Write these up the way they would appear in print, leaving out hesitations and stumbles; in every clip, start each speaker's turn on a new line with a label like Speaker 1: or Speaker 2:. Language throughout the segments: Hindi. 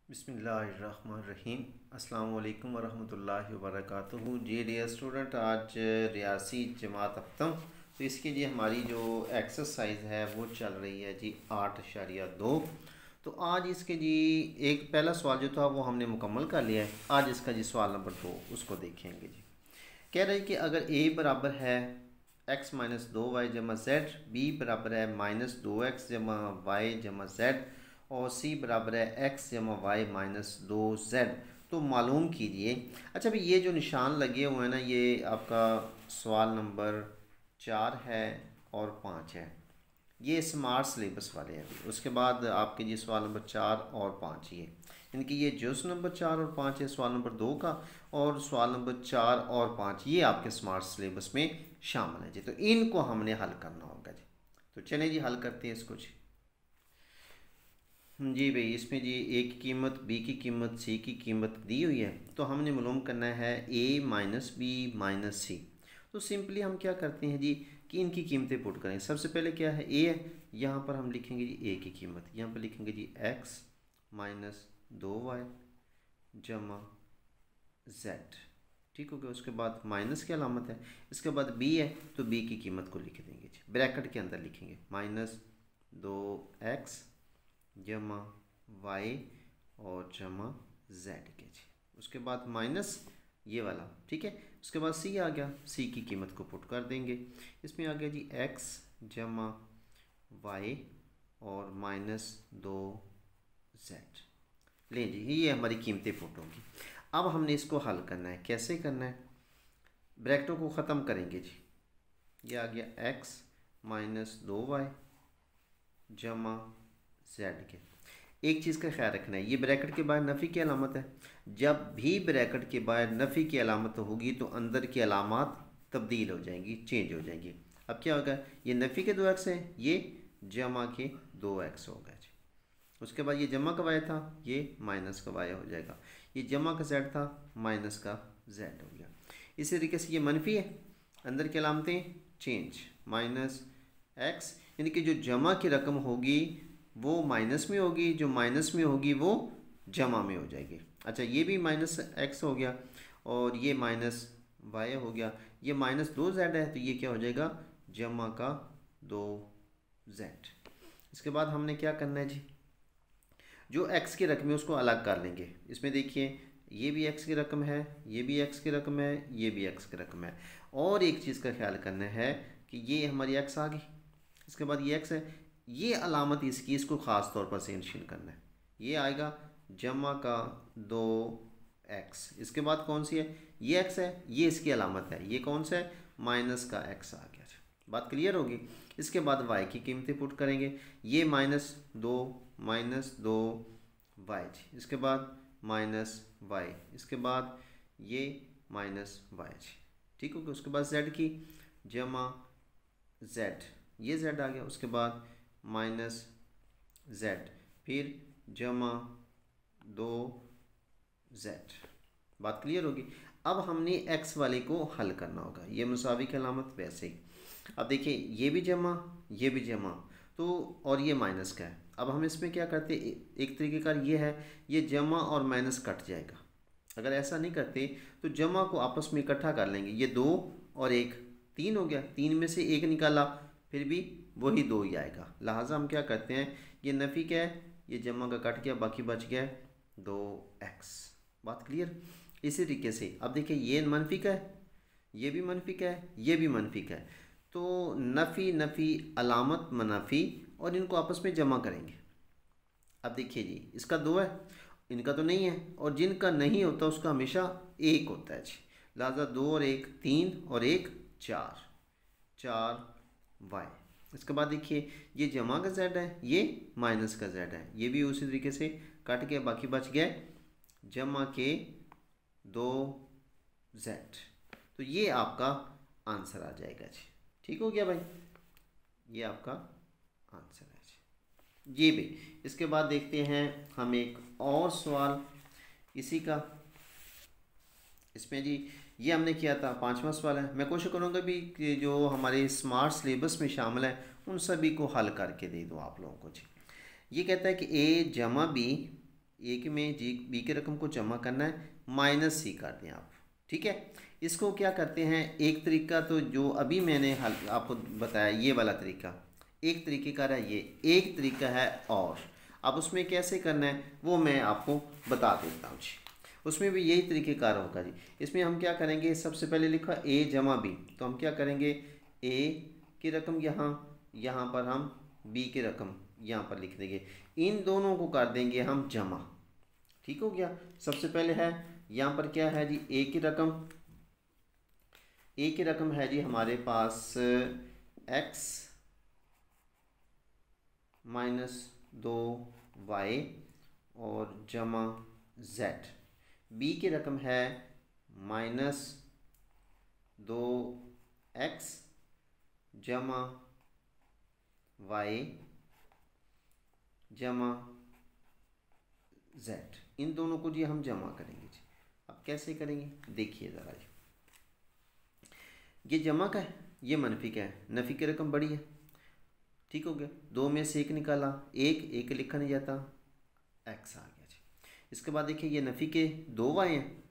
Speaker 1: बिस्मिल्लाहिर्रहमानिर्रहीम। अस्सलामु अलैकुम वरहमतुल्लाहि वबरकातुहू। जी डियर स्टूडेंट, आज रियासी जमात हफ्तम, तो इसके लिए हमारी जो एक्सरसाइज है वो चल रही है जी 8.2। तो आज इसके जी एक पहला सवाल जो था वो हमने मुकम्मल कर लिया है। आज इसका जी सवाल नंबर 2 उसको देखेंगे जी। कह रहे हैं कि अगर a बराबर है x माइनस 2y जमा जेड, बी बराबर है माइनस 2x जमा वाई जमा जेड और c बराबर है x जमा वाई माइनस 2z, तो मालूम कीजिए। अच्छा भाई, ये जो निशान लगे हुए हैं ना, ये आपका सवाल नंबर 4 है और 5 है। ये स्मार्ट सिलेबस वाले हैं। अभी उसके बाद आपके जी सवाल नंबर 4 और 5 ये, यानी कि ये जुज़ नंबर 4 और 5 है सवाल नंबर 2 का, और सवाल नंबर 4 और 5 ये आपके स्मार्ट सिलेबस में शामिल है जी। तो इनको हमने हल करना होगा जी। तो चलें जी, हल करते हैं इसको जी। जी भाई, इसमें जी ए की कीमत, बी की कीमत, सी की कीमत दी हुई है, तो हमने मालूम करना है ए माइनस बी माइनस सी। तो सिंपली हम क्या करते हैं जी कि इनकी कीमतें पुट करें। सबसे पहले क्या है, ए है, यहाँ पर हम लिखेंगे जी ए की कीमत, यहाँ पर लिखेंगे जी एक्स माइनस 2y जमा जेड। ठीक हो गया। उसके बाद माइनस की अलामत है। इसके बाद बी है, तो बी की कीमत को लिख देंगे जी, ब्रैकेट के अंदर लिखेंगे माइनस 2x जमा वाई और जमा जेड के जी। उसके बाद माइनस ये वाला, ठीक है। उसके बाद सी आ गया, सी की कीमत को पुट कर देंगे। इसमें आ गया जी एक्स जमा वाई और माइनस 2z। लें जी, ये हमारी कीमतें पुट होंगी। अब हमने इसको हल करना है। कैसे करना है, ब्रैकेटों को ख़त्म करेंगे जी। ये आ गया एक्स माइनस 2y जमा जेड के। एक चीज़ का ख्याल रखना है, ये ब्रैकेट के बाहर नफ़ी की अलामत है। जब भी ब्रैकेट के बाहर नफ़ी की अलामत होगी तो अंदर की अलामत तब्दील हो जाएंगी, चेंज हो जाएंगी। अब क्या होगा, ये नफ़ी के 2x है, ये जमा के 2x होगा जी। उसके बाद ये जमा का y था, ये माइनस का y हो जाएगा। ये जमा का z था, माइनस का z हो गया। इसी तरीके से ये मनफी है, अंदर की अलामतें चेंज, माइनस x, यानी कि जो जमा की रकम होगी वो माइनस में होगी, जो माइनस में होगी वो जमा में हो जाएगी। अच्छा, ये भी माइनस एक्स हो गया और ये माइनस वाई हो गया। ये माइनस 2z है, तो ये क्या हो जाएगा, जमा का 2z। इसके बाद हमने क्या करना है जी, जो x की रकम है उसको अलग कर लेंगे। इसमें देखिए, ये भी x की रकम है, ये भी x की रकम है, ये भी x की रकम है। और एक चीज़ का ख्याल करना है कि ये हमारी x आ गई, इसके बाद ये x है, ये अलामत इसकी, इसको ख़ास तौर पर से नशीन करना है। ये आएगा जमा का 2x। इसके बाद कौन सी है, ये x है, ये इसकी अलामत है, ये कौन सा है, माइनस का x आ गया। बात क्लियर होगी। इसके बाद y की कीमतें पुट करेंगे, ये माइनस दो वाई, इसके बाद माइनस वाई, इसके बाद ये माइनस वाई, ठीक हो गया। उसके बाद z की जमा z, ये z आ गया। उसके बाद माइनस z, फिर जमा 2z। बात क्लियर होगी। अब हमने x वाले को हल करना होगा, ये मुसावी की अलामत वैसे ही। अब देखिए, ये भी जमा, ये भी जमा, तो और ये माइनस का है। अब हम इसमें क्या करते, एक तरीके का ये है, ये जमा और माइनस कट जाएगा। अगर ऐसा नहीं करते तो जमा को आपस में इकट्ठा कर लेंगे, ये 2 और 1 3 हो गया, 3 में से 1 निकाला फिर भी वही 2 ही आएगा। लिहाजा हम क्या करते हैं, ये नफ़ी क्या है, ये जमा का कट गया, बाकी बच गया 2x। बात क्लियर। इसी तरीके से अब देखिए, ये मनफी का है, ये भी मनफी का है, ये भी मनफी का है, तो नफ़ी नफ़ी अलामत मनाफी और इनको आपस में जमा करेंगे। अब देखिए जी, इसका 2 है, इनका तो नहीं है, और जिनका नहीं होता उसका हमेशा 1 होता है जी। लिहाजा 2 और 1 3 और 1 4 वाई। इसके बाद देखिए, ये जमा का z है, ये माइनस का z है, ये भी उसी तरीके से कट गया, बाकी बच गया जमा के 2z। तो ये आपका आंसर आ जाएगा जी। ठीक हो गया भाई, ये आपका आंसर है जी। ये भी इसके बाद देखते हैं हम एक और सवाल इसी का। इसमें जी ये हमने किया था, 5वां सवाल है। मैं कोशिश करूँगा भी कि जो हमारे स्मार्ट सिलेबस में शामिल है उन सभी को हल करके दे दूँ आप लोगों को जी। ये कहता है कि a जमा बी ए के में जी बी के रकम को जमा करना है, माइनस सी कर दें आप, ठीक है। इसको क्या करते हैं, एक तरीका तो जो अभी मैंने आपको बताया ये वाला तरीका, एक तरीके का है ये, एक तरीका है और अब उसमें कैसे करना है वो मैं आपको बता देता हूँ जी। उसमें भी यही तरीक़ेकार होगा जी। इसमें हम क्या करेंगे, सबसे पहले लिखा ए जमा बी, तो हम क्या करेंगे, ए की रकम यहाँ पर हम बी की रकम यहाँ पर लिख देंगे, इन दोनों को कर देंगे हम जमा, ठीक हो गया। सबसे पहले है यहाँ पर क्या है जी, ए की रकम है जी हमारे पास x - 2y और जमा z। बी की रकम है -2x जमा y जमा z, इन दोनों को जी हम जमा करेंगे जी। अब कैसे करेंगे देखिए ज़रा जी, ये जमा का है, ये मनफी का है, नफ़ी की रकम बड़ी है, ठीक हो गया। दो में से एक निकाला, एक लिखा नहीं जाता, x आ गया जी। इसके बाद देखिए ये नफ़ी के 2 y हैं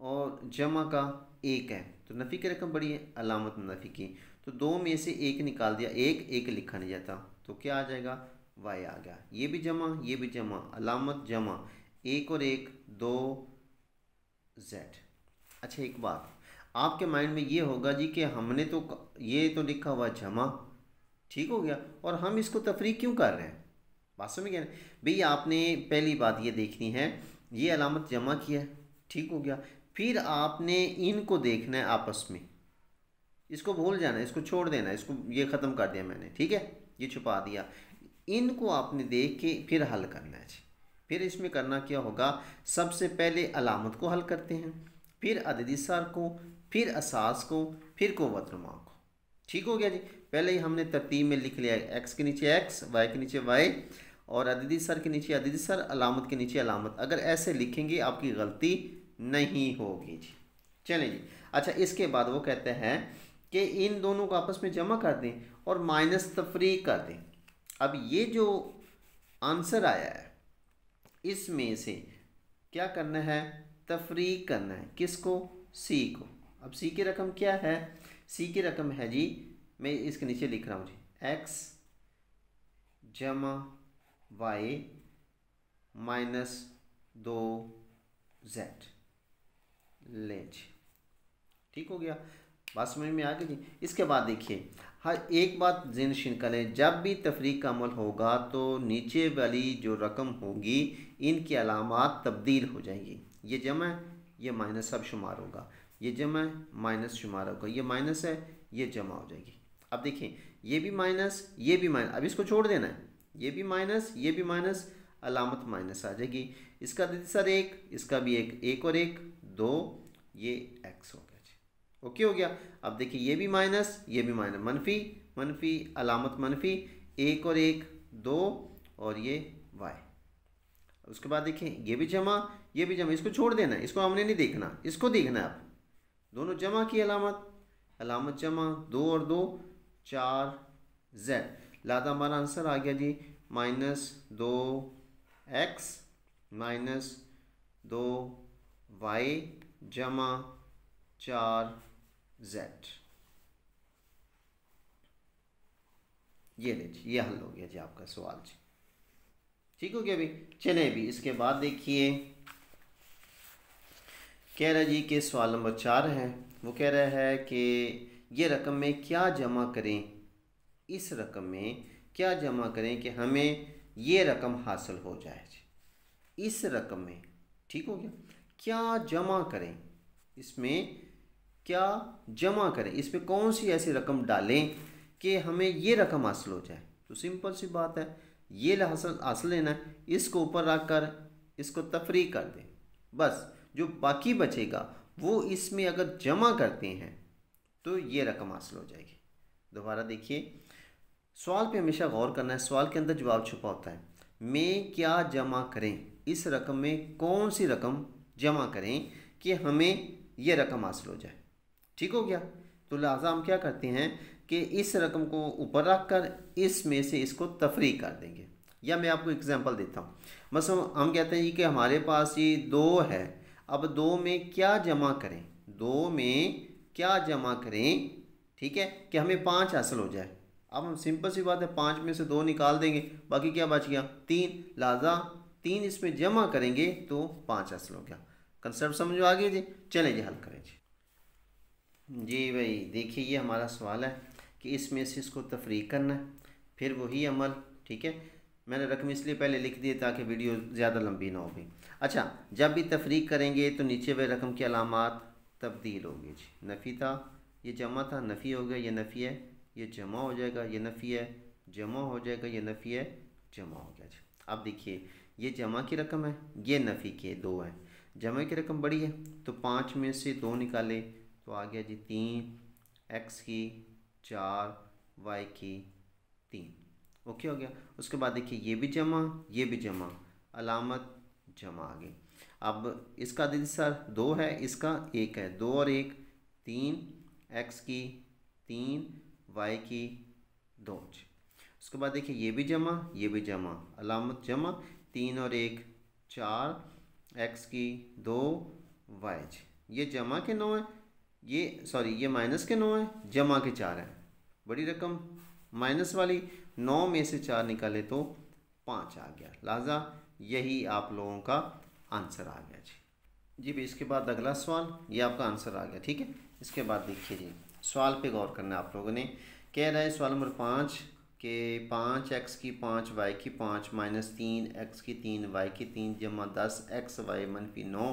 Speaker 1: और जमा का 1 है, तो नफ़ी की रकम बड़ी है, अलामत नफ़ी की, तो 2 में से एक निकाल दिया, एक लिखा नहीं जाता, तो क्या आ जाएगा, y आ गया। ये भी जमा, अलामत जमा, 1 और 1 2 z। अच्छा एक बात आपके माइंड में ये होगा जी कि हमने तो ये तो लिखा हुआ जमा, ठीक हो गया, और हम इसको तफरीक क्यों कर रहे हैं, बात समझ गए ना भाई। आपने पहली बात ये देखनी है, ये अलामत जमा किया है, ठीक हो गया, फिर आपने इनको देखना है आपस में, इसको भूल जाना है, इसको छोड़ देना है, इसको ये ख़त्म कर दिया मैंने, ठीक है, ये छुपा दिया, इनको आपने देख के फिर हल करना है जी। फिर इसमें करना क्या होगा, सबसे पहले अलामत को हल करते हैं, फिर अददी सर को, फिर असास को, फिर क़ुव्वत नुमा को, ठीक हो गया जी। पहले ही हमने तरतीब में लिख लिया, x के नीचे x, y के नीचे y और अददी सर के नीचे अददी सर, अलामत के नीचे अलामत। अगर ऐसे लिखेंगे आपकी गलती नहीं होगी जी। चलें जी। अच्छा इसके बाद वो कहते हैं कि इन दोनों को आपस में जमा कर दें और माइनस तफरीक कर दें। अब ये जो आंसर आया है इसमें से क्या करना है, तफरीक करना है, किसको, सी को। अब सी की रकम क्या है, सी की रकम है जी, मैं इसके नीचे लिख रहा हूँ जी, x जमा y - 2z ले जी, ठीक हो गया, बात समझ में आ गई जी। इसके बाद देखिए हर एक बात ज़हन कर लें, जब भी तफरीक का अमल होगा तो नीचे वाली जो रकम होगी इनकी अलामात तब्दील हो जाएंगी। ये जमा है, ये माइनस सब शुमार होगा, ये जमा है माइनस शुमार होगा, ये माइनस है ये जमा हो जाएगी। अब देखिए ये भी माइनस, ये भी माइनस, अब इसको छोड़ देना है, ये भी माइनस, ये भी माइनस, अलामत माइनस आ जाएगी। इसका सर 1, इसका भी 1 और 1 2, ये x हो गया जी, ओके हो गया। अब देखिए ये भी माइनस, ये भी माइनस, मनफी अलामत मनफी, 1 और 1 2 और ये y। उसके बाद देखिए ये भी जमा, ये भी जमा, इसको छोड़ देना है, इसको हमने नहीं देखना, इसको देखना है आप, दोनों जमा की अलामत जमा, 2 और 2 4 z। लादा हमारा आंसर आ गया जी -2x - 2y जमा 4z। ये ले जी, ये हल हो गया जी आपका सवाल जी, ठीक हो गया अभी। चलें अभी इसके बाद देखिए कह रहा जी कि सवाल नंबर 4 है, वो कह रहा है कि ये रकम में क्या जमा करें, इस रकम में क्या जमा करें कि हमें ये रकम हासिल हो जाए जी। इस रकम में, ठीक हो गया, क्या जमा करें, इसमें क्या जमा करें, इस पर कौन सी ऐसी रकम डालें कि हमें ये रकम हासिल हो जाए। तो सिंपल सी बात है, ये हासिल लेना है, इसको ऊपर रख कर इसको तफरीक कर दें, बस जो बाकी बचेगा वो इसमें अगर जमा करते हैं तो ये रकम हासिल हो जाएगी। दोबारा देखिए, सवाल पे हमेशा गौर करना है, सवाल के अंदर जवाब छुपा होता है। में क्या जमा करें, इस रकम में कौन सी रकम जमा करें कि हमें ये रकम हासिल हो जाए, ठीक हो गया। तो लिहाजा हम क्या करते हैं कि इस रकम को ऊपर रख कर इसमें से इसको तफरीक कर देंगे। या मैं आपको एग्जांपल देता हूँ। मसलन हम कहते हैं कि हमारे पास ये 2 है, अब 2 में क्या जमा करें, 2 में क्या जमा करें, ठीक है, कि हमें 5 हासिल हो जाए। अब हम सिंपल सी बात है 5 में से 2 निकाल देंगे, बाकी क्या बच गया 3, लिहाजा 3 इसमें जमा करेंगे तो 5 हासिल हो गया। कंसेप्ट समझ में आ गया जी। चलें जी हल करें जी भाई देखिए ये हमारा सवाल है कि इसमें से इसको तफरीक करना है, फिर वही अमल, ठीक है। मैंने रकम इसलिए पहले लिख दी ताकि वीडियो ज़्यादा लंबी ना हो गई। अच्छा, जब भी तफरीक करेंगे तो नीचे वाली रकम की अलामात तब्दील होगी जी। नफ़ी था, ये जमा था, नफ़ी हो गया, ये नफ़ी है, ये जमा हो जाएगा, ये नफ़ी है, जमा हो जाएगा, ये नफ़ी है, जमा हो गया जी। अब देखिए ये जमा की रकम है, ये नफ़ी के 2 है, जमा की रकम बड़ी है तो 5 में से 2 निकाले तो आ गया जी 3, x की 4, y की 3, ओके हो गया। उसके बाद देखिए ये भी जमा, ये भी जमा, अलामत जमा आ गई। अब इसका हिस्सा 2 है, इसका 1 है, 2 और 1 3, x की 3, y की 2। उसके बाद देखिए ये भी जमा, ये भी जमा, अलामत जमा, 3 और 1 4, x की 2, y। ये जमा के 9 है, ये सॉरी ये माइनस के 9 है, जमा के 4 है। बड़ी रकम माइनस वाली, 9 में से 4 निकाले तो 5 आ गया, लिहाजा यही आप लोगों का आंसर आ गया जी भाई। इसके बाद अगला सवाल, ये आपका आंसर आ गया, ठीक है। इसके बाद देखिए जी सवाल पे गौर करना है आप लोगों ने। कह रहा है सवाल नंबर 5 के 5x की 5, y की 5 माइनस 3x की 3, y की 3 जमा 10x y मनफी 9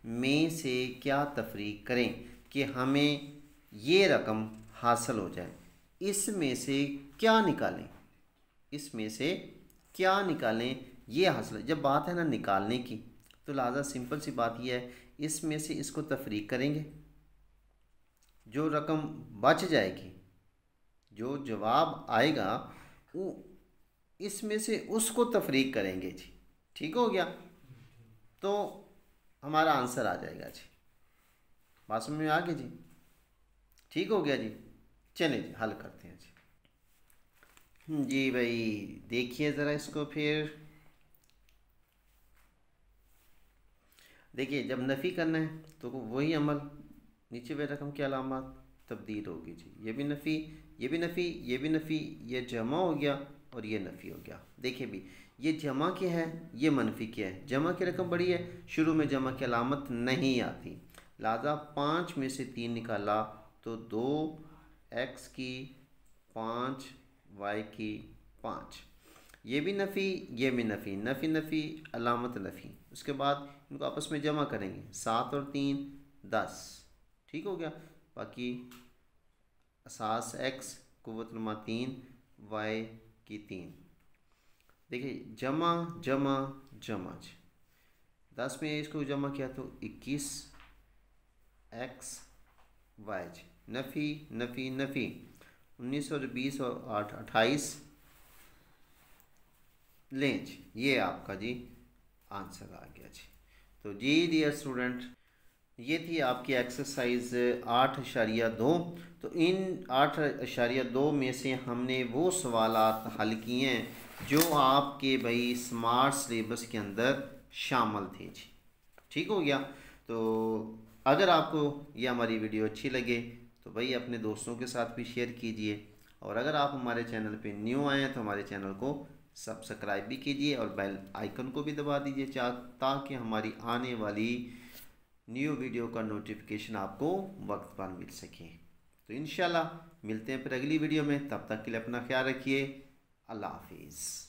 Speaker 1: में से क्या तफरीक करें कि हमें ये रकम हासिल हो जाए। इसमें से क्या निकालें, इसमें से क्या निकालें ये हासिल। जब बात है ना निकालने की तो लिहाजा सिंपल सी बात यह है, इसमें से इसको तफरीक करेंगे, जो रकम बच जाएगी, जो जवाब आएगा वो इसमें से उसको तफरीक करेंगे जी, ठीक हो गया, तो हमारा आंसर आ जाएगा जी। बात समझ में आ गई जी, ठीक हो गया जी। चलिए जी हल करते हैं जी भाई देखिए ज़रा इसको, फिर देखिए जब नफ़ी करना है तो वही अमल, नीचे वे रकम की अलामत तब्दील होगी जी। ये भी नफ़ी, ये भी नफ़ी, ये भी नफ़ी, ये जमा हो गया और ये नफ़ी हो गया। देखिए भी ये जमा के है, ये मनफी के है, जमा की रकम बड़ी है, शुरू में जमा की अलामत नहीं आती, लिहाजा 5 में से 3 निकाला तो 2x की 5, y की 5, ये भी नफ़ी, ये भी नफ़ी, नफ़ी नफ़ी अलामत नफ़ी। उसके बाद इनको आपस में जमा करेंगे, 7 और 3 10, ठीक हो गया। बाकी असास x कुव्वत नुमा 3, y की 3। देखिए जमा जमा जमा, 10 में इसको जमा किया तो 21 x y, नफ़ी नफ़ी नफ़ी, 19 और 20 और 8 28 लें जी, ये आपका जी आंसर आ गया जी। तो जी डियर स्टूडेंट ये थी आपकी एक्सरसाइज 8.2। तो इन 8.2 में से हमने वो सवालात हल किए हैं जो आपके भाई स्मार्ट सिलेबस के अंदर शामिल थे जी, ठीक हो गया। तो अगर आपको ये हमारी वीडियो अच्छी लगे तो भाई अपने दोस्तों के साथ भी शेयर कीजिए, और अगर आप हमारे चैनल पे न्यू आए हैं तो हमारे चैनल को सब्सक्राइब भी कीजिए और बेल आइकन को भी दबा दीजिए ताकि हमारी आने वाली न्यू वीडियो का नोटिफिकेशन आपको वक्त पर मिल सके। तो इंशाल्लाह मिलते हैं फिर अगली वीडियो में, तब तक के लिए अपना ख्याल रखिए। अल्लाह हाफिज़।